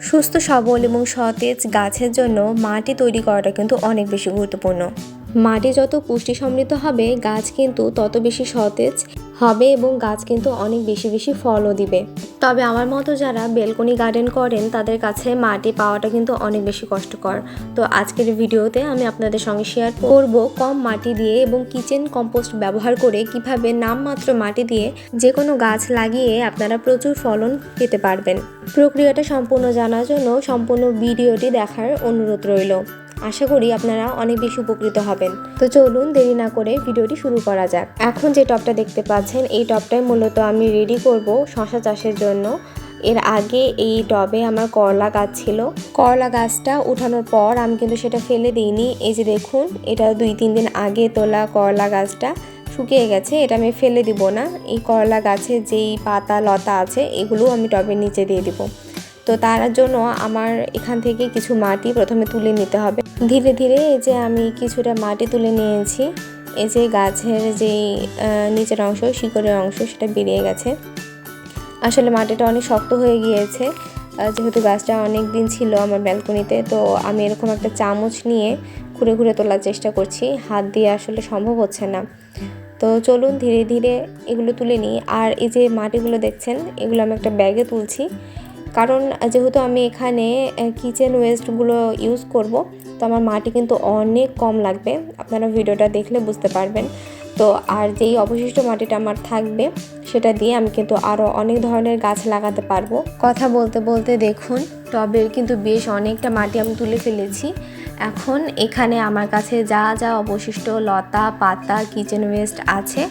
সুস্থ সবল এবং সতেজ গাছের জন্য মাটি তৈরি করাটা কিন্তু অনেক বেশি গুরুত্বপূর্ণ। মাটি যত পুষ্টি সমৃদ্ধ হবে গাছ কিন্তু তত বেশি সতেজ হবে এবং গাছ কিন্তু অনেক বেশি বেশি ফলও দিবে। তবে আমার মতো যারা বেলকনি গার্ডেন করেন তাদের কাছে মাটি পাওয়াটা কিন্তু অনেক বেশি কষ্টকর। তো আজকের ভিডিওতে আমি আপনাদের সঙ্গে শেয়ার করব কম মাটি দিয়ে এবং কিচেন কম্পোস্ট ব্যবহার করে কিভাবে নামমাত্র মাটি দিয়ে যে কোনো গাছ লাগিয়ে আপনারা প্রচুর ফলন পেতে পারবেন। প্রক্রিয়াটা সম্পূর্ণ জানার জন্য সম্পূর্ণ ভিডিওটি দেখার অনুরোধ রইল। আশা করি আপনারা অনেক বেশি উপকৃত হবেন। তো চলুন দেরি না করে ভিডিওটি শুরু করা যাক। এখন যে টবটা দেখতে পাচ্ছেন এই টবটাই মূলত আমি রেডি করব শশা চাষের জন্য। এর আগে এই টবে আমার করলা গাছ ছিল। করলা গাছটা উঠানোর পর আমি কিন্তু সেটা ফেলে দিইনি। এই যে দেখুন, এটা 2-3 দিন আগে তোলা করলা গাছটা শুকিয়ে গেছে। এটা আমি ফেলে দিব না। এই করলা গাছের যেই পাতা লতা আছে এগুলো আমি টবের নিচে দিয়ে দিব। তো তার জন্য আমার এখান থেকে কিছু মাটি প্রথমে তুলে নিতে হবে। ধীরে ধীরে এই যে আমি কিছুটা মাটি তুলে নিয়েছি। এই যে গাছের যেই নিচের অংশ, শিকড়ের অংশ, সেটা বেরিয়ে গেছে। আসলে মাটিটা অনেক শক্ত হয়ে গিয়েছে যেহেতু গাছটা অনেক দিন ছিল আমার ব্যালকনিতে। তো আমি এরকম একটা চামচ নিয়ে ঘুরে ঘুরে তোলার চেষ্টা করছি, হাত দিয়ে আসলে সম্ভব হচ্ছে না। তো চলুন ধীরে ধীরে এগুলো তুলে নিই। আর এই যে মাটিগুলো দেখছেন এগুলো আমি একটা ব্যাগে তুলছি, কারণ যেহেতু আমি এখানে কিচেন ওয়েস্টগুলো ইউজ করব, তো আমার মাটি কিন্তু অনেক কম লাগবে। আপনারা ভিডিওটা দেখলে বুঝতে পারবেন। তো আর যেই অবশিষ্ট মাটিটা আমার থাকবে সেটা দিয়ে আমি কিন্তু আরও অনেক ধরনের গাছ লাগাতে পারবো। কথা বলতে বলতে দেখুন টবের কিন্তু বেশ অনেকটা মাটি আমি তুলে ফেলেছি। এখন এখানে আমার কাছে যা যা অবশিষ্ট লতা পাতা কিচেন ওয়েস্ট আছে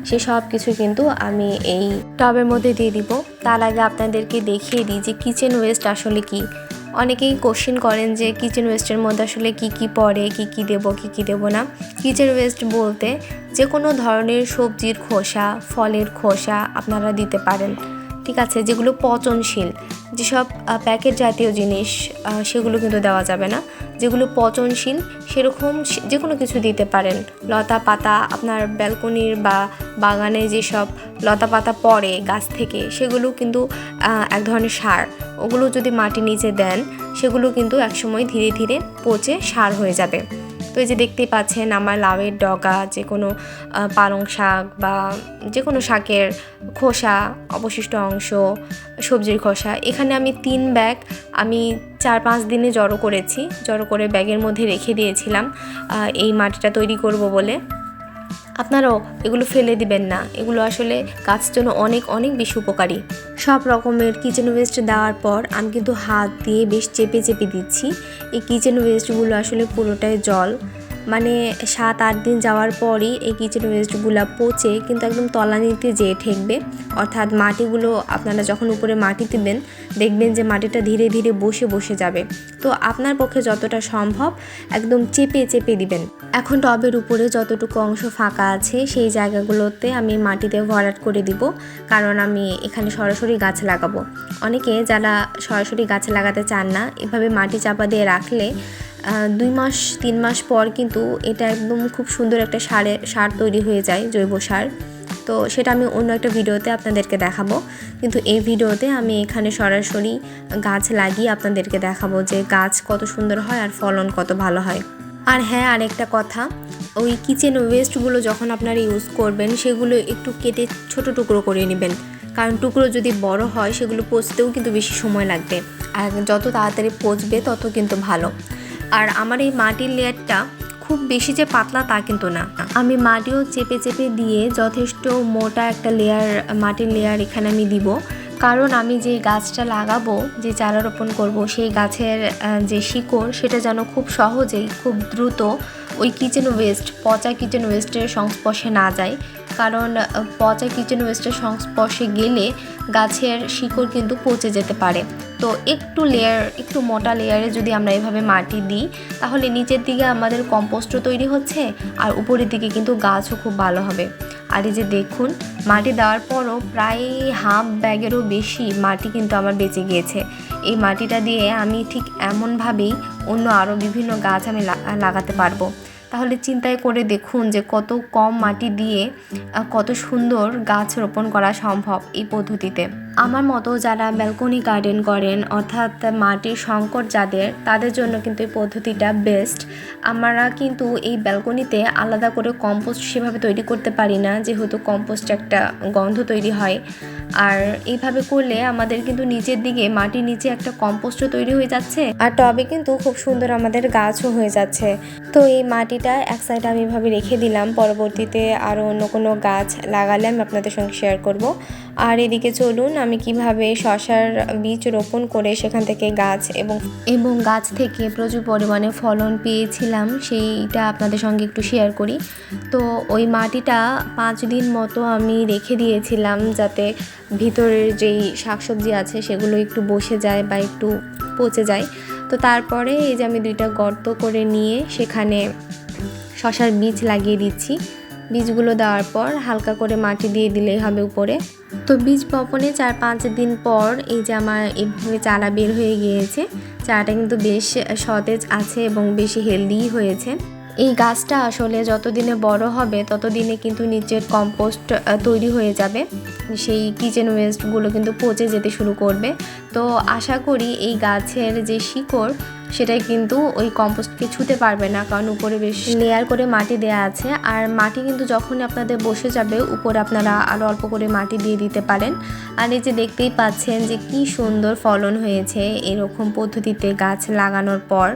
সে সব কিছু কিন্তু আমি এই টবের মধ্যে দিয়ে দিব। তার আগে আপনাদেরকে দেখিয়ে দিই যে কিচেন ওয়েস্ট আসলে কি। অনেকেই কোশ্চেন করেন যে কিচেন ওয়েস্টের মধ্যে আসলে কি কি পড়ে, কি কি দেব কি কি দেব না। কিচেন ওয়েস্ট বলতে যে কোনো ধরনের সবজির খোসা, ফলের খোসা আপনারা দিতে পারেন, ঠিক আছে। যেগুলো পচনশীল, যেসব প্যাকেট জাতীয় জিনিস সেগুলো কিন্তু দেওয়া যাবে না। যেগুলো পচনশীল সেরকম যে কোনো কিছু দিতে পারেন। লতা পাতা, আপনার ব্যালকনির বা বাগানে যেসব লতা পাতা পড়ে গাছ থেকে সেগুলো কিন্তু এক ধরনের সার। ওগুলো যদি মাটির নিচে দেন সেগুলো কিন্তু একসময় ধীরে ধীরে পচে সার হয়ে যাবে। তো এই যে দেখতেই পাচ্ছেন আমার লাউয়ের ডগা, যে কোনো পালং শাক বা যে কোনো শাকের খোসা, অবশিষ্ট অংশ, সবজির খোসা, এখানে আমি 3 ব্যাগ আমি 4-5 দিনে জড়ো করেছি। জড়ো করে ব্যাগের মধ্যে রেখে দিয়েছিলাম এই মাটিটা তৈরি করব বলে। আপনারাও এগুলো ফেলে দিবেন না, এগুলো আসলে গাছের জন্য অনেক অনেক বেশি উপকারী। সব রকমের কিচেন ওয়েস্ট দেওয়ার পর আমি কিন্তু হাত দিয়ে বেশ চেপে চেপে দিচ্ছি। এই কিচেন ওয়েস্টগুলো আসলে পুরোটাই জল, মানে 7-8 দিন যাওয়ার পরই এই কিচেন ওয়েস্টগুলো পচে কিন্তু একদম তলানিতে যেয়ে ঠেকবে। অর্থাৎ মাটিগুলো আপনারা যখন উপরে মাটি দিবেন দেখবেন যে মাটিটা ধীরে ধীরে বসে বসে যাবে। তো আপনার পক্ষে যতটা সম্ভব একদম চেপে চেপে দিবেন। এখন টবের উপরে যতটুকু অংশ ফাঁকা আছে সেই জায়গাগুলোতে আমি মাটিতে ভরাট করে দিব, কারণ আমি এখানে সরাসরি গাছ লাগাবো। অনেকে যারা সরাসরি গাছ লাগাতে চান না, এভাবে মাটি চাপা দিয়ে রাখলে 2-3 মাস পর কিন্তু এটা একদম খুব সুন্দর একটা সার তৈরি হয়ে যায়, জৈব সার। তো সেটা আমি অন্য একটা ভিডিওতে আপনাদেরকে দেখাবো, কিন্তু এই ভিডিওতে আমি এখানে সরাসরি গাছ লাগিয়ে আপনাদেরকে দেখাবো যে গাছ কত সুন্দর হয় আর ফলন কত ভালো হয়। আর হ্যাঁ, আরেকটা কথা, ওই কিচেন ওয়েস্টগুলো যখন আপনারা ইউজ করবেন সেগুলো একটু কেটে ছোট টুকরো করে নেবেন, কারণ টুকরো যদি বড় হয় সেগুলো পচতেও কিন্তু বেশি সময় লাগবে। আর যত তাড়াতাড়ি পচবে তত কিন্তু ভালো। আর আমার এই মাটির লেয়ারটা খুব বেশি যে পাতলা তা কিন্তু না, আমি মাটিও চেপে চেপে দিয়ে যথেষ্ট মোটা একটা মাটির লেয়ার এখানে আমি দিব। কারণ আমি যে গাছটা লাগাবো, যে চারা রোপণ করব, সেই গাছের যে শিকড় সেটা যেন খুব সহজেই খুব দ্রুত ওই পচা কিচেন ওয়েস্টের সংস্পর্শে না যায়। কারণ পচা কিচেন ওয়েস্টের সংস্পর্শে গেলে গাছের শিকড় কিন্তু পচে যেতে পারে। তো একটু মোটা লেয়ারে যদি আমরা এভাবে মাটি দিই তাহলে নিচের দিকে আমাদের কম্পোস্টও তৈরি হচ্ছে আর উপরের দিকে কিন্তু গাছও খুব ভালো হবে। আর এই যে দেখুন, মাটি দেওয়ার পরও প্রায় হাফ ব্যাগেরও বেশি মাটি কিন্তু আমার বেঁচে গিয়েছে। এই মাটিটা দিয়ে আমি ঠিক এমনভাবেই অন্য আরও বিভিন্ন গাছ আমি লাগাতে পারবো। তাহলে চিন্তায় করে দেখুন যে কত কম মাটি দিয়ে কত সুন্দর গাছ রোপণ করা সম্ভব এই পদ্ধতিতে। আমার মতো যারা ব্যালকনি গার্ডেন করেন অর্থাৎ মাটির সংকট তাদের জন্য কিন্তু এই পদ্ধতিটা বেস্ট। আমরা কিন্তু এই ব্যালকনিতে আলাদা করে কম্পোস্ট সেভাবে তৈরি করতে পারি না, যেহেতু কম্পোস্ট একটা গন্ধ তৈরি হয়। আর এইভাবে করলে আমাদের কিন্তু নিচের দিকে মাটির নিচে একটা কম্পোস্টও তৈরি হয়ে যাচ্ছে, আর টবে কিন্তু খুব সুন্দর আমাদের গাছও হয়ে যাচ্ছে। তো এই মাটিটা এক সাইডে আমি এভাবে রেখে দিলাম, পরবর্তীতে আরও অন্য কোনো গাছ লাগালে আমি আপনাদের সঙ্গে শেয়ার করব। আর এদিকে চলুন আমি কিভাবে শসার বীজ রোপণ করে সেখান থেকে গাছ এবং গাছ থেকে প্রচুর পরিমাণে ফলন পেয়েছিলাম সেইটা আপনাদের সঙ্গে একটু শেয়ার করি। তো ওই মাটিটা 5 দিন মতো আমি রেখে দিয়েছিলাম, যাতে ভিতরের যেই শাকসবজি আছে সেগুলো একটু বসে যায় বা একটু পচে যায়। তো তারপরে এই যে আমি 2টা গর্ত করে নিয়ে সেখানে শসার বীজ লাগিয়ে দিচ্ছি। বীজগুলো দেওয়ার পর হালকা করে মাটি দিয়ে দিলেই হবে উপরে। তো বীজ বপনে 4-5 দিন পর এই যে আমার এইভাবে চারা বের হয়ে গিয়েছে। চারাটা কিন্তু বেশ সতেজ আছে এবং বেশি হেলদি হয়েছে। এই গাছটা আসলে যতদিনে বড় হবে ততদিনে কিন্তু নিচের কম্পোস্ট তৈরি হয়ে যাবে, সেই কিচেন ওয়েস্টগুলো কিন্তু পচে যেতে শুরু করবে। তো আশা করি এই গাছের যে শিকড় সেটাই কিন্তু ওই কম্পোস্টকে ছুঁতে পারবে না, কারণ উপরে বেশ লেয়ার করে মাটি দেয়া আছে। আর মাটি কিন্তু যখনই আপনাদের বসে যাবে উপরে আপনারা আরও অল্প করে মাটি দিয়ে দিতে পারেন। আর এই যে দেখতেই পাচ্ছেন যে কি সুন্দর ফলন হয়েছে এরকম পদ্ধতিতে গাছ লাগানোর পর।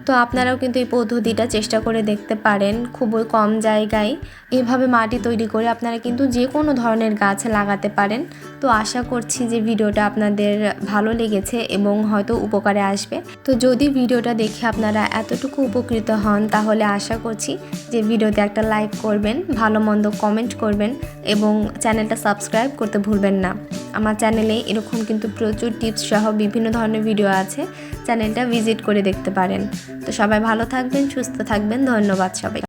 তো আপনারাও কিন্তু এই পদ্ধতিটা চেষ্টা করে দেখতে পারেন। খুবই কম জায়গায় এভাবে মাটি তৈরি করে আপনারা কিন্তু যে কোনো ধরনের গাছ লাগাতে পারেন। তো আশা করছি যে ভিডিওটা আপনাদের ভালো লেগেছে এবং হয়তো উপকারে আসবে। তো যদি ভিডিওটা দেখে আপনারা এতটুকু উপকৃত হন তাহলে আশা করছি যে ভিডিওতে একটা লাইক করবেন, ভালো মন্দ কমেন্ট করবেন এবং চ্যানেলটা সাবস্ক্রাইব করতে ভুলবেন না। আমার চ্যানেলে এরকম কিন্তু প্রচুর টিপস সহ বিভিন্ন ধরনের ভিডিও আছে, চ্যানেলটা ভিজিট করে দেখতে পারেন। তো সবাই ভালো থাকবেন, সুস্থ থাকবেন। ধন্যবাদ সবাই।